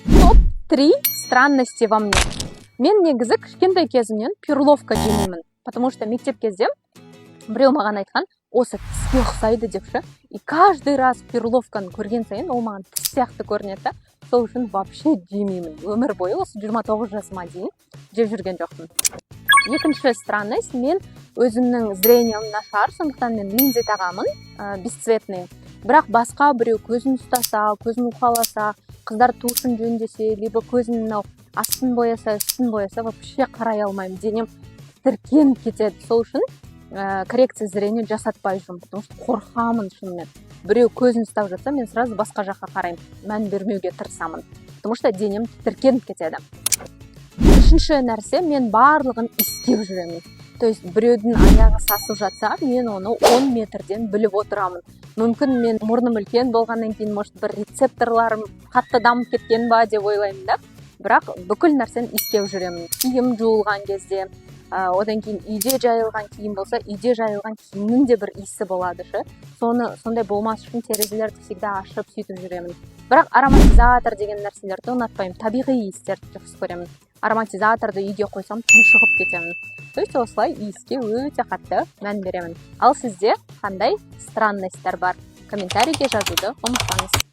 Топ-3 странности во мне. Мен негізі кішкентай кезімнен перловка жемеймін. Потому что мектеп кезде біреу маған айтқан, осы тіске ұқсайды депші. И каждый раз перловканы көрген сайын ол маған тіс сияқты көрінеді. Сол үшін вообще жемеймін. Өмір бойы осы 29 жасыма дейін жеп жүрген жоқпын. Екінші странность, мен өзімнің зрением нашар, сондықтан мен линза тағамын, бесцветный. Бірақ басқа біреу көзін ұстаса, көзін уқаласа, қыздар туысын жөндесе, либо көзін астын бояса, үстін бояса, вообще қарай алмаймын. Денем тітіркеніп кетеді. Сол үшін коррекция зрения жасатпай жүрмін, потому что қорқамын шынымен. Біреу көзін ұстап жатса, мен сразу басқа жаққа қараймын. Мән бермеуге тырысамын, потому что денем тітіркеніп кетеді. Үшінші нәрсе, мен барлығын иіскеп жүремін. То есть біреудің аяғы сасып жатса, мен оны 10 метрден біліп отырамын. Мүмкін мен мұрным үлкен болғаннан кейін, может, бір рецепторларым қатты дамып кеткен ба деп ойлаймын да. Бірақ бүкіл нәрсені иіскеп жүремін. Киім жуылған кезде, одан кейін үйде жайылған киім болса, үйде жайылған киімнің де бір иісі болады. Сондай болмас үшін терезелерді всегда ашып сөйтіп жүремін. Бірақ ароматизатор деген нәрселерді ұнатпаймын. Табиғи иістерді жақсы көремін. Ароматизаторды үйге қойсам тұншығып кетемін. То есть осылай иіске өте қатты мән беремін. Ал сізде қандай странностьтар бар? Комментарийге жазуды ұмытпаңыз.